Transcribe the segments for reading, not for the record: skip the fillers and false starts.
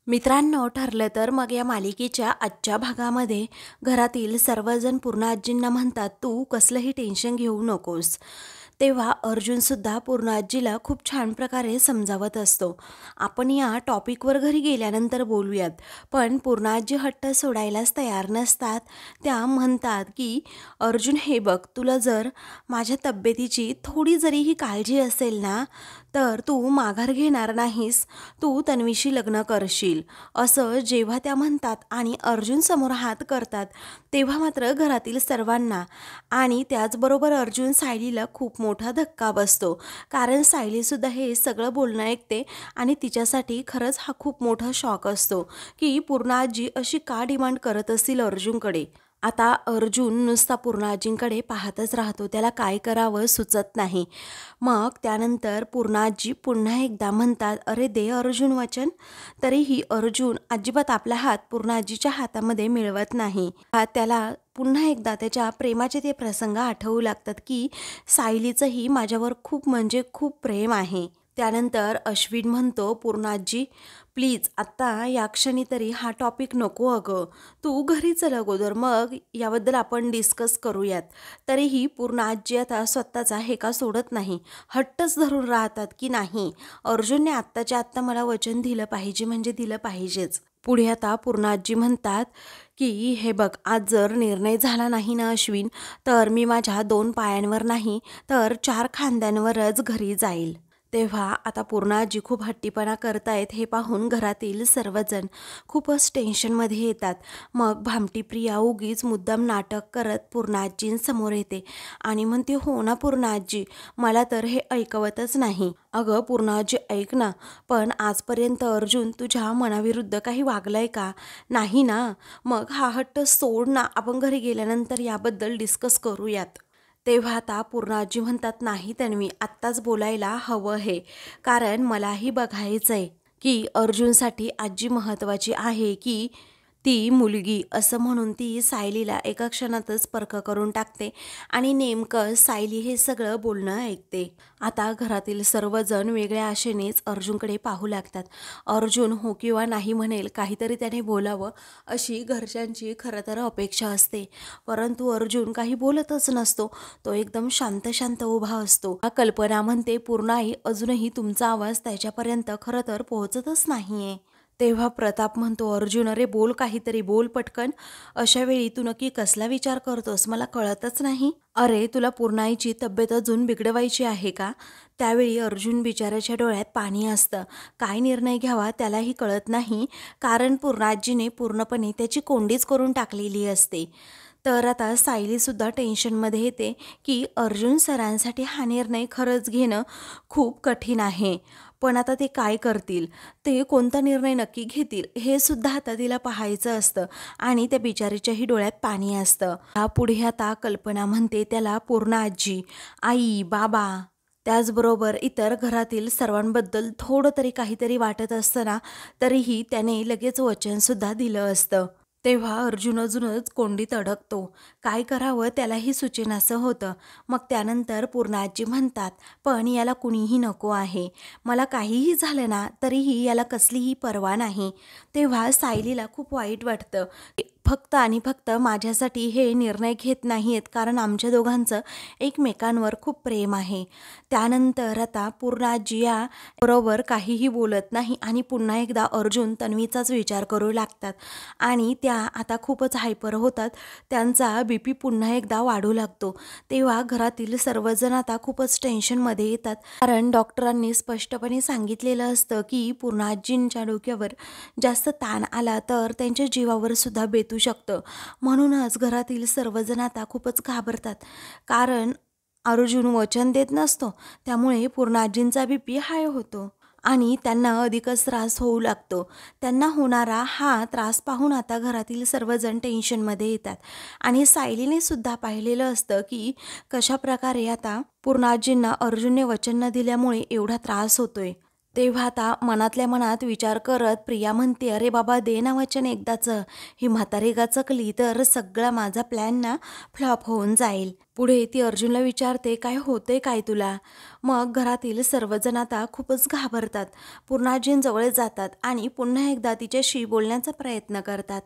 मित्रांनो, ठरलं तर मग या मालिकेच्या आजच्या भागामध्ये घरातील सर्वजण पूर्ण आजींना म्हणतात, तू कसलंही टेन्शन घेऊ नकोस. तेव्हा अर्जुनसुद्धा पूर्ण आजीला खूप छान प्रकारे समजावत असतो. आपण या टॉपिकवर घरी गेल्यानंतर बोलूयात, पण पूर्ण आजी हट्ट सोडायलाच तयार नसतात. त्या म्हणतात की अर्जुन, हे बघ, तुला जर माझ्या तब्येतीची थोडी जरीही काळजी असेल ना, तर तू माघार घेणार नाहीस, तू तन्वीशी लग्न करशील, असं जेव्हा त्या म्हणतात आणि अर्जुन समोर हात करतात, तेव्हा मात्र घरातील सर्वांना आणि त्याचबरोबर अर्जुन सायलीला खूप मोठा धक्का बसतो. कारण सायलीसुद्धा हे सगळं बोलणं ऐकते आणि तिच्यासाठी खरंच हा खूप मोठा शॉक असतो की पूर्ण आजी अशी का डिमांड करत असेल अर्जुनकडे. आता अर्जुन नुसता पूर्ण आजींकडे पाहतच राहतो, त्याला काय करावं सुचत नाही. मग त्यानंतर पूर्ण आजी पुन्हा एकदा म्हणतात, अरे दे अर्जुन वचन. तरीही अर्जुन अजिबात आपला हात पूर्ण आजीच्या हातामध्ये मिळवत नाही. त्याला पुन्हा एकदा त्याच्या प्रेमाचे ते प्रसंग आठवू लागतात की सायलीचंही माझ्यावर खूप म्हणजे खूप प्रेम आहे. त्यानंतर अश्विन म्हणतो, पूर्ण आजी प्लीज आत्ता या क्षणी तरी हा टॉपिक नको अगं, तू घरी चल अगोदर, मग याबद्दल आपण डिस्कस करूयात. तरीही पूर्ण आजी आता स्वतःचा हेका सोडत नाही, हट्टच धरून राहतात की नाही, अर्जुनने आत्ताच्या आत्ता मला वचन दिलं पाहिजे म्हणजे दिलं पाहिजेच. पुढे आता पूर्ण आजी म्हणतात की हे बघ, आज जर निर्णय झाला नाही ना अश्विन, तर मी माझ्या 2 पायांवर नाही तर 4 खांद्यांवरच घरी जाईल. तेव्हा आता पूर्ण आजी खूप हट्टीपणा करतायत हे पाहून घरातील सर्वजण खूपच टेन्शनमध्ये येतात. मग भामटी प्रिया उगीच मुद्दाम नाटक करत पूर्ण आजींसमोर येते आणि म्हणते, हो ना पूर्ण आजी, मला तर हे ऐकवतच नाही. अगं पूर्ण आजी ऐक ना, पण आजपर्यंत अर्जुन तुझ्या मनाविरुद्ध काही वागलाय का? नाही ना? मग हा हट्ट सोड ना, आपण घरी गेल्यानंतर याबद्दल डिस्कस करूयात. तेव्हा आता पूर्ण आजी म्हणतात, नाही तन्वी, आत्ताच बोलायला हवं हे, कारण मलाही बघायचं आहे की अर्जुनसाठी आजी महत्त्वाची आहे की ती मुलगी. असं म्हणून ती सायलीला एका क्षणातच परख करून टाकते आणि नेमकं सायली हे सगळं बोलणं ऐकते. आता घरातील सर्वजण वेगळ्या आशेनेच अर्जुनकडे पाहू लागतात. अर्जुन हो किंवा नाही म्हणेल, काहीतरी त्याने बोलावं अशी घरच्यांची खरं तर अपेक्षा असते, परंतु अर्जुन काही बोलतच नसतो. तो एकदम शांत शांत उभा असतो. कल्पना म्हणते, पूर्ण आई, अजूनही तुमचा आवाज त्याच्यापर्यंत खरं तर पोहोचतच नाहीये. तेव्हा प्रताप म्हणतो, अर्जुन अरे बोल, काहीतरी बोल पटकन, अशा वेळी तू नक्की कसला विचार करतोस मला कळतच नाही. अरे तुला पूर्णाईची तब्येत अजून बिघडवायची आहे का? त्यावेळी अर्जुन बिचाऱ्याच्या डोळ्यात पाणी असतं. काय निर्णय घ्यावा त्यालाही कळत नाही, कारण पूर्णाजीने पूर्णपणे त्याची कोंडीच करून टाकलेली असते. तर आता सायलीसुद्धा टेन्शनमध्ये येते की अर्जुन सरांसाठी हा निर्णय खरंच घेणं खूप कठीण आहे. पण आता ते काय करतील, ते कोणता निर्णय नक्की घेतील हे सुद्धा आता तिला पाहायचं असतं आणि त्या बिचारीच्याही डोळ्यात पाणी असतं. पुढे आता कल्पना म्हणते त्याला, पूर्ण आजी, आई, बाबा, त्याचबरोबर इतर घरातील सर्वांबद्दल थोडं तरी काहीतरी वाटत असताना तरीही त्याने लगेच वचनसुद्धा दिलं असतं. तेव्हा अर्जुन अजूनच कोंडीत अडकतो. काय करावं त्यालाही सुचेनासं होतं. मग त्यानंतर पूर्ण आजी म्हणतात, पण याला कुणीही नको आहे, मला काहीही झालं ना तरीही याला कसलीही पर्वा नाही. तेव्हा सायलीला खूप वाईट वाटतं, फक्त आणि फक्त माझ्यासाठी हे निर्णय घेत नाही आहेत, कारण आमच्या दोघांचं एकमेकांवर खूप प्रेम आहे. त्यानंतर आता पूर्ण आजी या बरोबर काहीही बोलत नाही आणि पुन्हा एकदा अर्जुन तन्वीचाच विचार करू लागतात आणि त्या आता खूपच हायपर होतात. त्यांचा BP पुन्हा एकदा वाढू लागतो. तेव्हा घरातील सर्वजण आता खूपच टेन्शनमध्ये येतात, कारण डॉक्टरांनी स्पष्टपणे सांगितलेलं असतं की पूर्ण आजींच्या डोक्यावर जास्त ताण आला तर त्यांच्या जीवावर सुद्धा बेतू शकतं. म्हणूनच घरातील सर्वजण आता खूपच घाबरतात, कारण अर्जुन वचन देत नसतो, त्यामुळे पूर्ण आजींचा BP हाय होतो आणि त्यांना अधिकच त्रास होऊ लागतो. त्यांना होणारा हा त्रास पाहून आता घरातील सर्वजण टेन्शनमध्ये येतात आणि सायलीने सुद्धा पाहिलेलं असतं की कशा प्रकारे आता पूर्ण आजींना अर्जुनने वचन न दिल्यामुळे एवढा त्रास होतोय. तेव्हा आता मनातल्या मनात विचार करत प्रिया म्हणते, "अरे बाबा दे ना वचन एकदाचं. ही म्हातारी गाचकली तर सगळा माझा प्लॅन ना फ्लॉप होऊन जाईल." पुढे ती अर्जुनला विचारते, "काय होते काय तुला?" मग घरातील सर्वजण आता खूपच घाबरतात. पूर्णाजींजवळ जातात आणि पुन्हा एकदा तिच्याशी बोलण्याचा प्रयत्न करतात.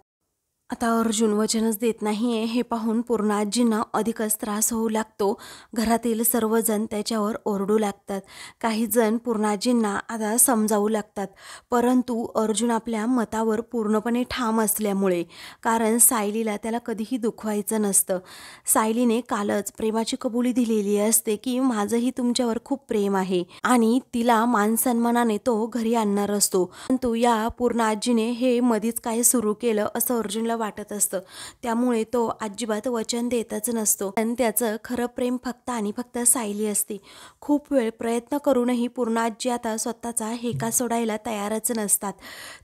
आता अर्जुन वचनच देत नाहीये हे पाहून पूर्णाजींना अधिकच त्रास होऊ लागतो. घरातील सर्वजण त्याच्यावर ओरडू लागतात. काही जण पूर्णाजींना आता समजावू लागतात. परंतु अर्जुन आपल्या मतावर पूर्णपणे ठाम असल्यामुळे, कारण सायलीला त्याला कधीही दुखवायचं नसतं. सायलीने कालच प्रेमाची कबुली दिलेली असते की माझंही तुमच्यावर खूप प्रेम आहे आणि तिला मानसन्मानाने तो घरी आणणार असतो. परंतु या पूर्णाजीने हे मधीच काय सुरू केलं असं अर्जुनला वाटत असतं. त्यामुळे तो अजिबात वचन देतच नसतो. पण त्याचं खरं प्रेम फक्त आणि फक्त सायली असते. खूप वेळ प्रयत्न करूनही पूर्णाजी आता स्वतःचा हेका सोडायला तयारच नसतात.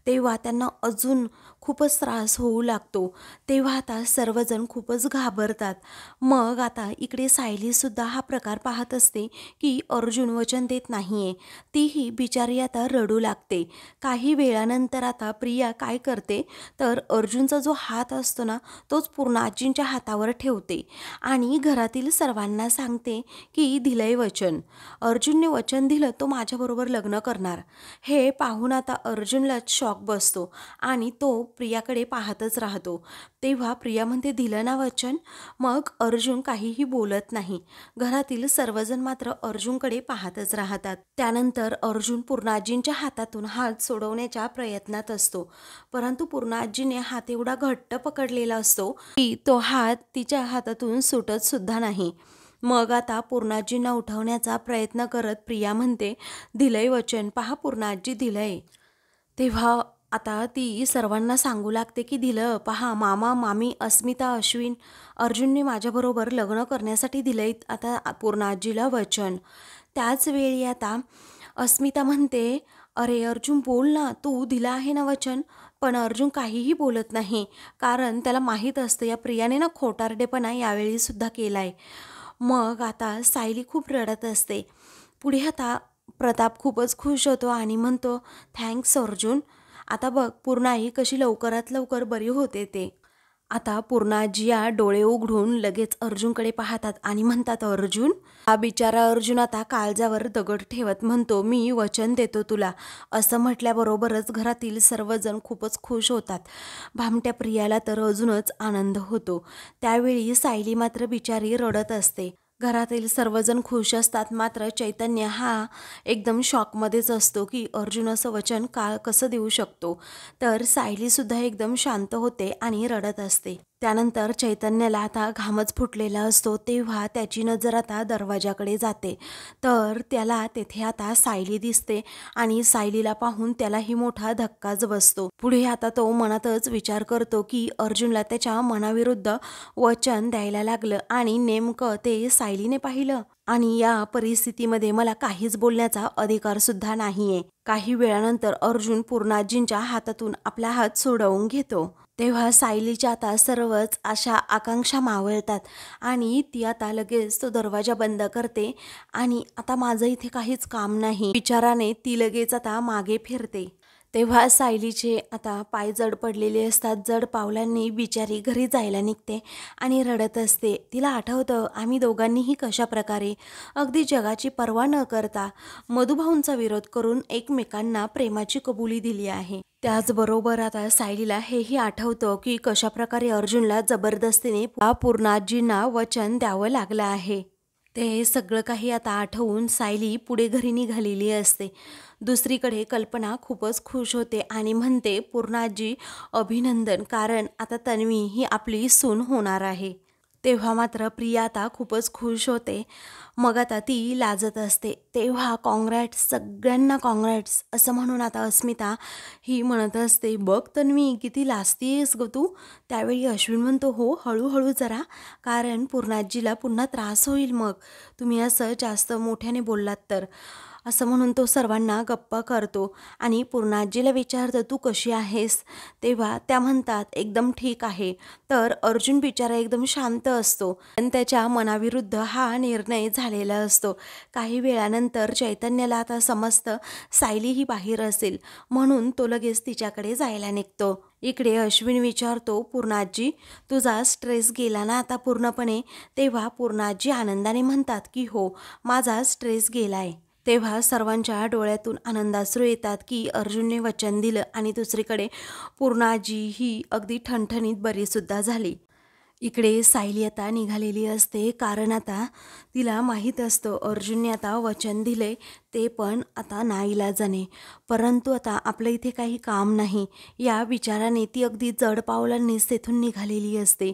तेव्हा त्यांना अजून खूपच त्रास होऊ लागतो. तेव्हा आता सर्वजण खूपच घाबरतात. मग आता इकडे सायलीसुद्धा हा प्रकार पाहत असते की अर्जुन वचन देत नाहीये. तीही बिचारी आता रडू लागते. काही वेळानंतर आता प्रिया काय करते तर अर्जुनचा जो हात असतो ना तोच पूर्णाजींच्या हातावर ठेवते आणि घरातील सर्वांना सांगते की दिलंय वचन. अर्जुनने वचन दिलं तो माझ्याबरोबर लग्न करणार. हे पाहून आता अर्जुनला शॉक बसतो आणि तो प्रियाकडे पाहतच राहतो. तेव्हा प्रिया म्हणते, "दिलं ना वचन?" मग अर्जुन काहीही बोलत नाही. घरातील सर्वजण मात्र अर्जुनकडे पाहतच राहतात. त्यानंतर अर्जुन पूर्णाजींच्या हातातून हात सोडवण्याच्या प्रयत्नात असतो. परंतु पूर्णाजीने हात एवढा घट्ट पकडलेला असतो की तो हात तिच्या हातातून सुटत सुद्धा नाही. मग आता पूर्णाजींना उठवण्याचा प्रयत्न करत प्रिया म्हणते, "दिलंय वचन, पहा पूर्णाजी दिलंय." तेव्हा आता ती सर्वांना सांगू लागते की दिलं पहा, मामा मामी अस्मिता अश्विन अर्जुनने माझ्याबरोबर लग्न करण्यासाठी दिलंय आता पूर्णाजीला वचन. त्याच वेळी आता अस्मिता म्हणते, "अरे अर्जुन बोल ना, तू दिलं आहे ना वचन." पण अर्जुन काहीही बोलत नाही, कारण त्याला माहीत असतं या प्रियाने ना खोटारडेपणा यावेळी सुद्धा केलाय. मग आता सायली खूप रडत असते. पुढे आता प्रताप खूपच खुश होतो आणि म्हणतो, "थँक्स अर्जुन. आता बघ पूर्णाई कशी लवकरात लवकर बरी होते ते." आता पूर्णाजिया डोळे उघडून लगेच अर्जुनकडे पाहतात आणि म्हणतात, "अर्जुन?" हा बिचारा अर्जुन आता काळजावर दगड ठेवत म्हणतो, "मी वचन देतो तुला." असं म्हटल्याबरोबरच घरातील सर्वजण खूपच खुश होतात. भामट्या प्रियाला तर अजूनच आनंद होतो. त्यावेळी सायली मात्र बिचारी रडत असते. घरातील सर्वजण खुश असतात, मात्र चैतन्य हा एकदम शॉकमध्येच असतो की अर्जुन असं वचन कसं देऊ शकतो. तर सायलीसुद्धा एकदम शांत होते आणि रडत असते. त्यानंतर चैतन्याला आता घामच फुटलेला असतो. तेव्हा त्याची नजर आता दरवाजाकडे जाते. तर त्याला तेथे आता सायली दिसते आणि सायलीला पाहून त्यालाही मोठा धक्काच बसतो. पुढे आता तो मनातच विचार करतो की अर्जुनला त्याच्या मनाविरुद्ध वचन द्यायला लागलं आणि नेमकं ते सायलीने पाहिलं आणि या परिस्थितीमध्ये मला काहीच बोलण्याचा अधिकार सुद्धा नाहीये. काही वेळानंतर अर्जुन पूर्णाजींच्या हातातून आपला हात सोडवून घेतो. तेव्हा सायलीच्या आता सर्वच अशा आकांक्षा मावळतात आणि ती आता लगेच तो दरवाजा बंद करते आणि आता माझं इथे काहीच काम नाही विचाराने ती लगेच आता मागे फिरते. तेव्हा सायलीचे आता पाय जड पडलेले असतात. जड पावलांनी बिचारी घरी जायला निघते आणि रडत असते. तिला आठवतं आम्ही दोघांनीही कशा प्रकारे अगदी जगाची पर्वा न करता मधुभाऊंचा विरोध करून एकमेकांना प्रेमाची कबुली दिली आहे. त्याचबरोबर आता सायलीला हेही आठवतं की कशाप्रकारे अर्जुनला जबरदस्तीने पूर्णाजींना वचन द्यावं लागलं आहे. ते सगळं काही आता आठवून सायली पुढे घरी निघालेली असते. दुसरीकडे कल्पना खूपच खुश होते आणि म्हणते, "पूर्णाजी अभिनंदन, कारण आता तन्वी ही आपली सून होणार आहे." तेव्हा मात्र प्रिया आता खूपच खुश होते. मग आता ती लाजत असते. तेव्हा कॉंग्रॅट्स, सगळ्यांना कॉंग्रॅट्स असं म्हणून आता अस्मिता ही म्हणत असते, "बघ तन्वी किती लाजतीयेस ग तू." त्यावेळी अश्विन म्हणतो, "हो हळूहळू जरा, कारण पूर्णाजीला पुन्हा त्रास होईल मग तुम्ही असं जास्त मोठ्याने बोललात तर." असं म्हणून तो सर्वांना गप्पा करतो आणि पूर्णाजीला विचारतो, तू कशी आहेस? तेव्हा त्या म्हणतात, एकदम ठीक आहे. तर अर्जुन बिचारा एकदम शांत असतो, पण त्याच्या मनाविरुद्ध हा निर्णय झालेला असतो. काही वेळानंतर चैतन्याला आता समजतं सायली ही बाहेर असेल, म्हणून तो लगेच तिच्याकडे जायला निघतो. इकडे अश्विन विचारतो, पूर्णाजी तुझा स्ट्रेस गेला ना आता पूर्णपणे? तेव्हा पूर्णाजी आनंदाने म्हणतात की हो, माझा स्ट्रेस गेलाय. तेव्हा सर्वांच्या डोळ्यातून आनंदाश्रू येतात की अर्जुनने वचन दिलं आणि दुसरीकडे पूर्णाजी ही अगदी ठणठणीत बरीसुद्धा झाली. इकडे सायली आता निघालेली असते, कारण आता तिला माहीत असतं अर्जुनने आता वचन दिले, ते पण आता नाईलाजाने. परंतु आता आपलं इथे काही काम नाही या विचाराने ती अगदी जड पावलांनीच तेथून निघालेली असते.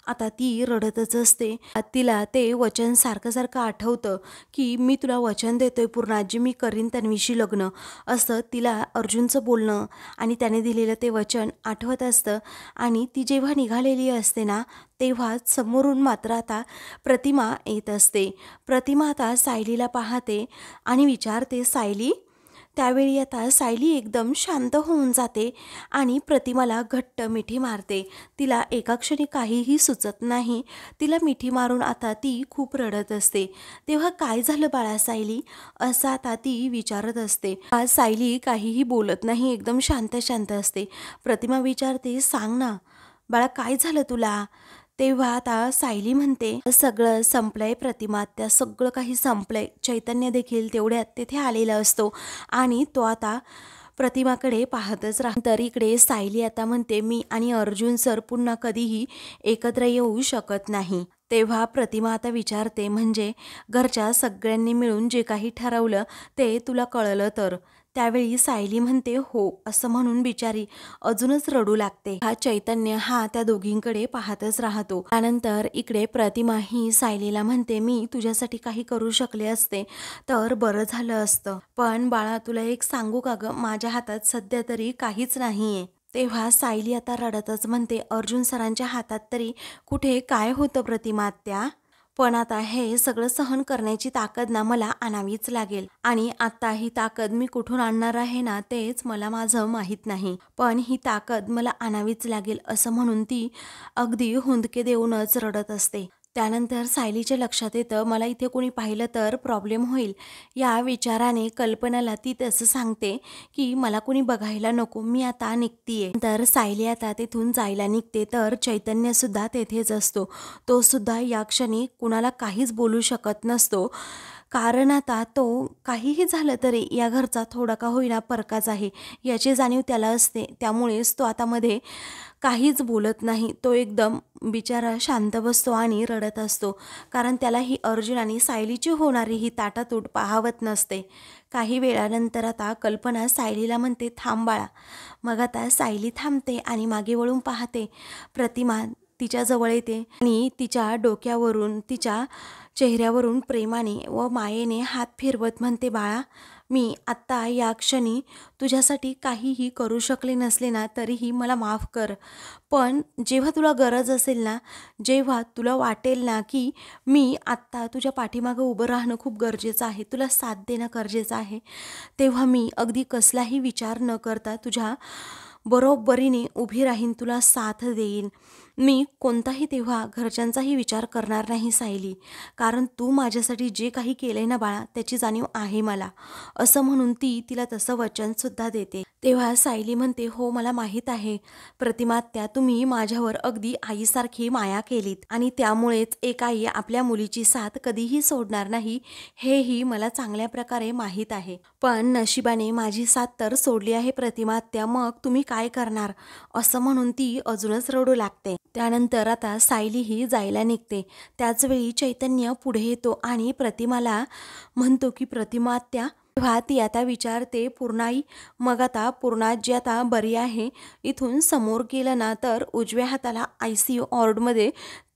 आता ती रडतच असते. तिला ते वचन सारखं सारखं आठवतं की मी तुला वचन देतोय पूर्णाजी, मी करीन तन्वीशी लग्न, असं तिला अर्जुनचं बोलणं आणि त्याने दिलेलं ते वचन आठवत असतं. आणि ती जेव्हा निघालेली असते ना, तेव्हा समोरून मात्र आता प्रतिमा येत असते. प्रतिमा आता सायलीला पाहते आणि विचारते, सायली? त्यावेळी आता सायली एकदम शांत होऊन जाते आणि प्रतिमाला घट्ट मिठी मारते. तिला एका क्षणी काहीही सुचत नाही. तिला मिठी मारून आता ती खूप रडत असते. तेव्हा काय झालं बाळा सायली, असं आता ती विचारत असते. आज सायली काहीही बोलत नाही, एकदम शांत शांत असते. प्रतिमा विचारते, सांग ना बाळा, काय झालं तुला? तेव्हा आता सायली म्हणते, सगळं संपलंय प्रतिमा, त्या सगळं काही संपलंय. चैतन्य देखील तेवढ्यात तेथे आलेला असतो आणि तो आता प्रतिमाकडे पाहतच राहतो. तर इकडे सायली आता म्हणते, मी आणि अर्जुन सर पुन्हा कधीही एकत्र येऊ शकत नाही. तेव्हा प्रतिमा आता विचारते, म्हणजे घरच्या सगळ्यांनी मिळून जे काही ठरवलं ते तुला कळलं तर? त्यावेळी सायली म्हणते, हो, असं म्हणून बिचारी अजूनच रडू लागते. हा चैतन्य हा त्या दोघींकडे पाहतच राहतो. त्यानंतर इकडे प्रतिमा ही सायलीला म्हणते, मी तुझ्यासाठी काही करू शकले असते तर बरं झालं असतं, पण बाळा तुला एक सांगू का ग, माझ्या हातात सध्या तरी काहीच नाहीये. तेव्हा सायली आता रडतच म्हणते, अर्जुन सरांच्या हातात तरी कुठे काय होतं प्रतिमा आत्या? पण आता हे सगळं सहन करण्याची ताकद ना मला आणावीच लागेल आणि आता ही ताकद मी कुठून आणणार आहे ना, तेच मला माझं माहीत नाही, पण ही ताकद मला आणावीच लागेल, असं म्हणून ती अगदी हुंदके देऊनच रडत असते. त्यानंतर सायलीच्या लक्षात येतं, मला इथे कोणी पाहिलं तर प्रॉब्लेम होईल. या विचाराने कल्पनाला ती तसं सांगते की मला कोणी बघायला नको, मी आता निघतीये. तर सायली आता तिथून जायला निघते, तर चैतन्य सुद्धा तेथेच असतो. तो सुद्धा या क्षणी कुणाला काहीच बोलू शकत नसतो, कारण आता तो काहीही झालं तरी या घरचा थोडा का होईना परकाच आहे याची जाणीव त्याला असते. त्यामुळेच तो आता मध्ये काहीच बोलत नाही. तो एकदम बिचारा शांत बसतो आणि रडत असतो, कारण त्याला ही अर्जुन आणि सायलीची होणारी ही ताटातूट पाहावत नसते. काही वेळानंतर आता कल्पना सायलीला म्हणते, थांब बाळा. मग आता सायली थांबते आणि मागे वळून पाहते. प्रतिमा तिच्या जवळ येते आणि तिच्या डोक्यावरून, तिच्या चेहऱ्यावरून प्रेमाने व मायेने हात फिरवत म्हणते, बाळा, मी आत्ता या क्षणी तुझ्यासाठी काहीही करू शकले नसले ना, तरीही मला माफ कर. पण जेव्हा तुला गरज असेल ना, जेव्हा तुला वाटेल ना की मी आत्ता तुझ्या पाठीमागं उभं राहणं खूप गरजेचं आहे, तुला साथ देणं गरजेचं आहे, तेव्हा मी अगदी कसलाही विचार न करता तुझ्या बरोबरीने उभी राहीन, तुला साथ देईन. मी कोणताही तेव्हा घरच्यांचाही विचार करणार नाही सायली, कारण तू माझ्यासाठी जे काही केलंय ना बाळा, त्याची जाणीव आहे मला, असं म्हणून ती तिला तसं वचनसुद्धा देते. तेव्हा सायली म्हणते, हो मला माहीत आहे प्रतिमा आत्या, तुम्ही माझ्यावर अगदी आईसारखी माया केलीत आणि त्यामुळेच एक आई आपल्या मुलीची साथ कधीही सोडणार नाही, हेही मला चांगल्या प्रकारे माहीत आहे. पण नशिबाने माझी साथ तर सोडली आहे प्रतिमा आत्या, मग तुम्ही काय करणार, असं म्हणून ती अजूनच रडू लागते. त्यानंतर आता सायली ही जायला निघते. त्याचवेळी चैतन्य पुढे येतो आणि प्रतिमाला म्हणतो की प्रतिमा आत्या. तेव्हा ती आता विचारते, पूर्णाई? मग आता पूर्णाजी आता बरी आहे, इथून समोर गेलं ना तर उजव्या हाताला ICU वॉर्डमध्ये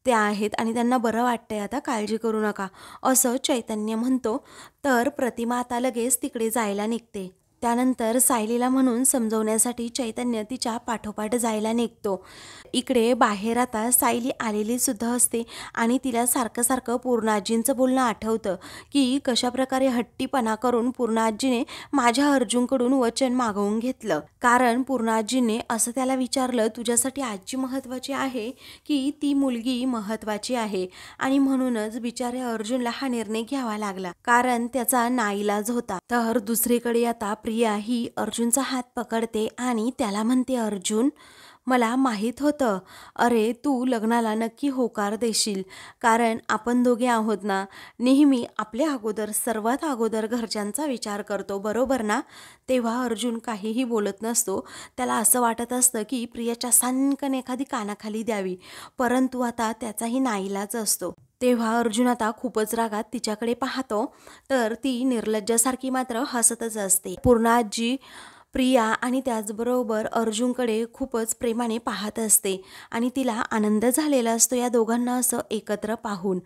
त्या आहेत आणि त्यांना बरं वाटतंय, आता काळजी करू नका, असं चैतन्य म्हणतो. तर प्रतिमा आता लगेच तिकडे जायला निघते. त्यानंतर सायलीला म्हणून समजवण्यासाठी चैतन्य तिच्या पाठोपाठ जायला निघतो. इकडे बाहेर आता सायली आलेली सुद्धा असते आणि तिला सारखं सारखं पूर्णाजींचं बोलणं आठवतं की कशाप्रकारे हट्टीपणा करून पूर्णाजीने माझ्या अर्जुनकडून वचन मागवून घेतलं. कारण पूर्णाजीने असं त्याला विचारलं, तुझ्यासाठी आजी महत्त्वाची आहे की ती मुलगी महत्त्वाची आहे? आणि म्हणूनच बिचाऱ्या अर्जुनला हा निर्णय घ्यावा लागला, कारण त्याचा नाईलाज होता. तर दुसरीकडे आता प्रिया ही अर्जुनचा हात पकडते आणि त्याला म्हणते, अर्जुन मला माहीत होतं, अरे तू लग्नाला नक्की होकार देशील, कारण आपण दोघे आहोत ना, नेहमी आपल्या अगोदर सर्वात अगोदर घरच्यांचा विचार करतो, बरोबर ना? तेव्हा अर्जुन काहीही बोलत नसतो. त्याला असं वाटत असतं की प्रियाच्या सानकन एखादी कानाखाली द्यावी, परंतु आता त्याचाही नाईलाज असतो. तेव्हा अर्जुन आता खूपच रागात तिच्याकडे पाहतो, तर ती निर्लज्जासारखी मात्र हसतच असते. पूर्ण आजी प्रिया आणि त्याचबरोबर अर्जुनकडे खूपच प्रेमाने पाहत असते आणि तिला आनंद झालेला असतो या दोघांना असं एकत्र पाहून.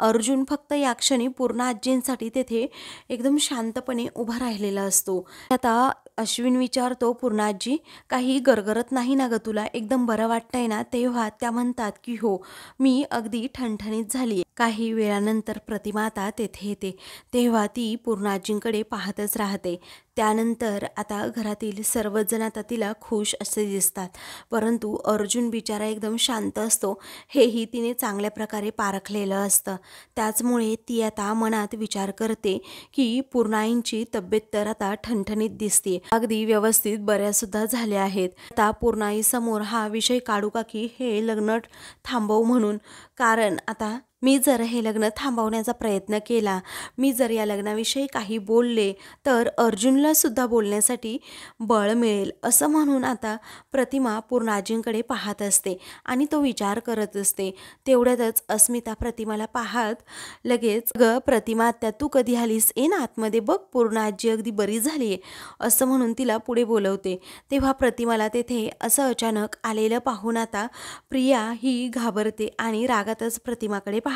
अर्जुन फक्त या क्षणी पूर्ण आजींसाठी तेथे एकदम शांतपणे उभा राहिलेला असतो. आता अश्विन विचारतो, पूर्णाजी काही गरगरत नाही ना ग तुला, एकदम बरं वाटतंय ना? तेव्हा त्या म्हणतात की हो, मी अगदी ठणठणीत झाली. काही वेळानंतर प्रतिमा आता तेथे येते. तेव्हा ती पूर्णाजींकडे पाहतच राहते. त्यानंतर आता घरातील सर्वजण आता तिला खुश असे दिसतात, परंतु अर्जुन बिचारा एकदम शांत असतो, हेही तिने चांगल्या प्रकारे पारखलेलं असतं. त्याचमुळे ती आता मनात विचार करते की पूर्णाईंची तब्येत तर आता ठणठणीत दिसते, अगदी व्यवस्थित बऱ्यासुद्धा झाल्या आहेत. आता पूर्णाई समोर हा विषय काढू का की हे लग्न थांबवू म्हणून, कारण आता मी जर हे लग्न थांबवण्याचा प्रयत्न केला, मी जर या लग्नाविषयी काही बोलले तर अर्जुनला सुद्धा बोलण्यासाठी बळ मिळेल, असं म्हणून आता प्रतिमा पूर्णाजींकडे पाहत असते आणि तो विचार करत असते. तेवढ्यातच अस्मिता प्रतिमाला पाहत लगेच, ग प्रतिमा आत्या तू कधी आलीस, ये ना आतमध्ये बघ, पूर्णाजी अगदी बरी झाली आहे, असं म्हणून तिला पुढे बोलवते. तेव्हा प्रतिमाला तेथे असं अचानक आलेलं पाहून आता प्रिया ही घाबरते आणि रागातच प्रतिमाकडे पाहते.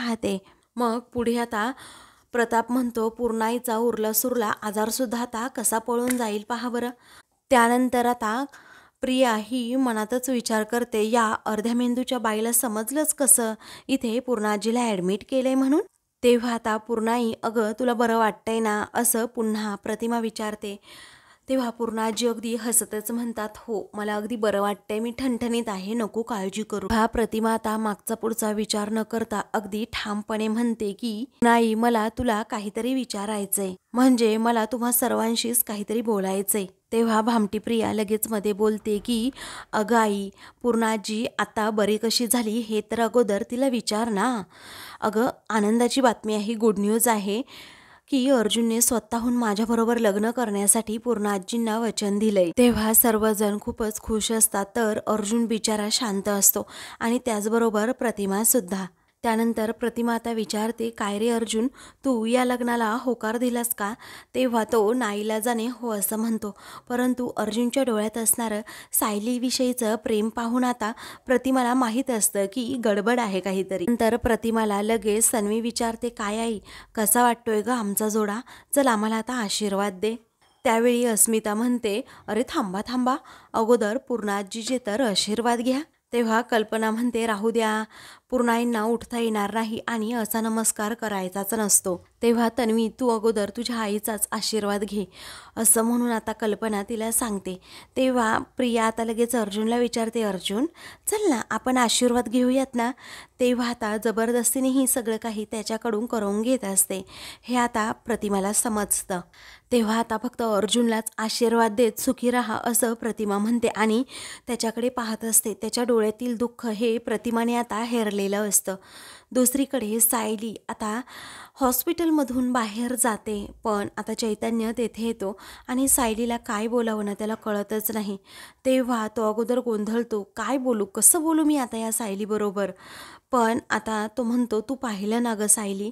मग पुढे आता प्रताप म्हणतो, पूर्णाईचा उरला सुरला आजारसुद्धा आता कसा पळून जाईल पहा बरं. त्यानंतर आता प्रिया ही मनातच विचार करते, या अर्ध्या मेंदूच्या बाईला समजलंच कसं इथे पूर्णाजीला ॲडमिट केलंय म्हणून? तेव्हा आता पूर्णाई, अगं तुला बरं वाटतंय ना, असं पुन्हा प्रतिमा विचारते. तेव्हा पूर्णाजी अगदी हसतच म्हणतात, हो मला अगदी बरं वाटतंय, मी ठणठणीत आहे, नको काळजी करू. हा प्रतिमा आता मागचा पुढचा विचार न करता अगदी ठामपणे म्हणते की नाही, मला तुला काहीतरी विचारायचंय, म्हणजे मला तुम्हा सर्वांशीच काहीतरी बोलायचंय. तेव्हा भामटी प्रिया लगेच मध्ये बोलते की अगं आई, पूर्णाजी आता बरी कशी झाली हे तर अगोदर तिला विचार ना. अगं आनंदाची बातमी आहे, गुड न्यूज आहे की अर्जुनने स्वतःहून माझ्याबरोबर लग्न करण्यासाठी पूर्णाजींना वचन दिलंय. तेव्हा सर्वजण खूपच खुश असतात, तर अर्जुन बिचारा शांत असतो आणि त्याचबरोबर प्रतिमा सुद्धा. त्यानंतर प्रतिमा आता विचारते, काय रे अर्जुन, तू या लग्नाला होकार दिलास का? तेव्हा तो नाईलाजाने हो असं म्हणतो, परंतु अर्जुनच्या डोळ्यात असणारं सायलीविषयीचं प्रेम पाहून आता प्रतिमाला माहीत असतं की गडबड आहे काहीतरी. नंतर प्रतिमाला लगेच सन्वी विचारते, काय आई, कसा वाटतोय ग आमचा जोडा, चल आम्हाला आता आशीर्वाद दे. त्यावेळी अस्मिता म्हणते, अरे थांबा थांबा, अगोदर पूर्णाजीचे तर आशीर्वाद घ्या. तेव्हा कल्पना म्हणते, राहू द्या, पूर्णाईंना उठता येणार नाही आणि असा नमस्कार करायचाच नसतो. तेव्हा तन्वी, तू अगोदर तुझ्या आईचाच आशीर्वाद घे, असं म्हणून आता कल्पना तिला सांगते. तेव्हा प्रिया आता लगेच अर्जुनला विचारते, अर्जुन चल ना आपण आशीर्वाद घेऊयात ना. तेव्हा आता जबरदस्तीने ही सगळं काही त्याच्याकडून करून घेत असते, हे आता प्रतिमाला समजतं. तेव्हा आता फक्त अर्जुनलाच आशीर्वाद देत सुखी राहा असं प्रतिमा म्हणते आणि त्याच्याकडे पाहत असते. त्याच्या डोळ्यातील दुःख हे प्रतिमाने आता हेरलेलं असतं. दुसरीकडे सायली आता हॉस्पिटलमधून बाहेर जाते, पण आता चैतन्य तेथे येतो आणि सायलीला काय बोलावं ना त्याला कळतच नाही. तेव्हा तो अगोदर गोंधळतो, काय बोलू, कसं बोलू मी आता या सायलीबरोबर. पण आता तो म्हणतो, तू पाहिलं ना ग सायली,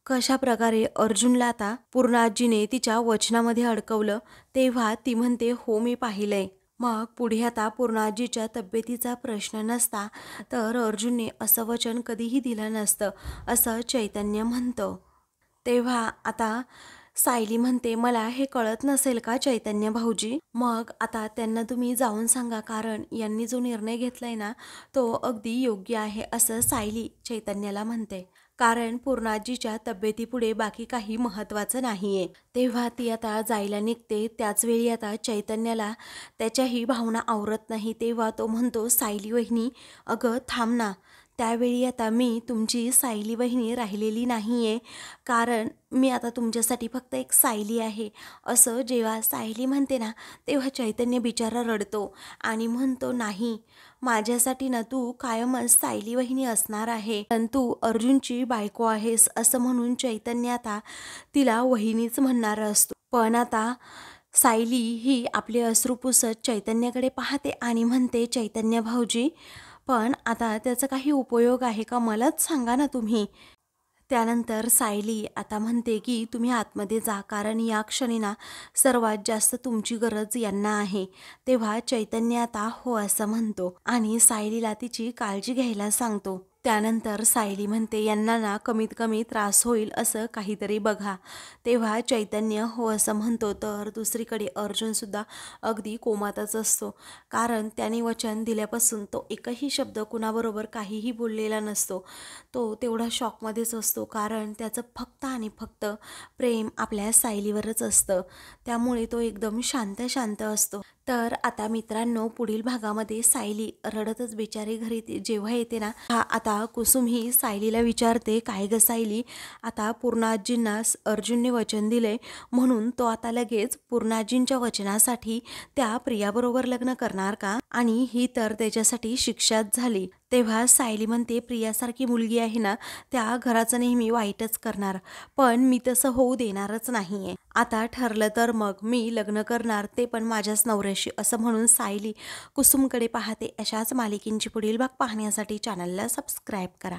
कशा प्रकारे अर्जुनला आता पूर्णाजीने तिच्या वचनामध्ये अडकवलं. तेव्हा ती म्हणते, हो मी पाहिलंय. मग पुढे आता पूर्णाजीच्या तब्येतीचा प्रश्न नसता तर अर्जुनने असं वचन कधीही दिलं नसतं, असं चैतन्य म्हणतं. तेव्हा आता सायली म्हणते, मला हे कळत नसेल का चैतन्य भाऊजी? मग आता त्यांना तुम्ही जाऊन सांगा, कारण यांनी जो निर्णय घेतलाय ना तो अगदी योग्य आहे, असं सायली चैतन्याला म्हणते. कारण पूर्णाजीच्या तब्येतीपुढे बाकी काही महत्त्वाचं नाहीये. तेव्हा ती आता जायला निघते. त्याच वेळी आता चैतन्याला त्याच्याही भावना आवरत नाही. तेव्हा तो म्हणतो, सायली वहिनी, अगं थांब ना. त्यावेळी आता मी तुमची सायली वहिनी राहिलेली नाहीये, कारण मी आता तुमच्यासाठी फक्त एक सायली आहे. असं जेव्हा सायली म्हणते ना तेव्हा चैतन्य बिचारा रडतो आणि म्हणतो, नाही, माझ्यासाठी ना तू कायमच सायली वहिनी असणार आहे, पण तू अर्जुनची बायको आहेस. असं म्हणून चैतन्य आता तिला वहिनीच म्हणणार असतो. पण आता सायली ही आपले अश्रू पुसत चैतन्याकडे पाहते आणि म्हणते, चैतन्य भाऊजी, पण आता त्याचा काही उपयोग आहे का? मलाच सांगा ना तुम्ही. त्यानंतर सायली आता म्हणते की तुम्ही आतमध्ये जा, कारण या क्षणी ना सर्वात जास्त तुमची गरज यांना आहे. तेव्हा चैतन्य आता हो असं म्हणतो आणि सायलीला तिची काळजी घ्यायला सांगतो. त्यानंतर सायली म्हणते, यांना ना कमीत कमी त्रास होईल असं काहीतरी बघा. तेव्हा चैतन्य हो असं म्हणतो. तर दुसरीकडे अर्जुनसुद्धा अगदी कोमातच असतो, कारण त्याने वचन दिल्यापासून तो एकही शब्द कुणाबरोबर काहीही बोललेला नसतो. तो तेवढा शॉकमध्येच असतो, कारण त्याचं फक्त आणि फक्त प्रेम आपल्या सायलीवरच असतं. त्यामुळे तो एकदम शांत शांत असतो. तर आता मित्रांनो, पुढील भागामध्ये सायली रडतच बिचारी घरी जेव्हा येते ना, आता कुसुम ही सायलीला विचारते, काय ग सायली, आता पूर्णाजींना अर्जुनने वचन दिले म्हणून तो आता लगेच पूर्णाजींच्या वचनासाठी त्या प्रियाबरोबर लग्न करणार का? आणि ही तर त्याच्यासाठी शिक्षाच झाली. तेव्हा सायली म्हणते, प्रियासारखी मुलगी आहे ना, त्या घराचं नेहमी वाईटच करणार, पण मी तसं होऊ देणारच नाहीये. आता ठरलं तर मग मी लग्न करणार, ते पण माझ्याच नवऱ्याशी. असं म्हणून सायली कुसुमकडे पाहते. अशाच मालिकेंची पुढील भाग पाहण्यासाठी चॅनलला सबस्क्राईब करा.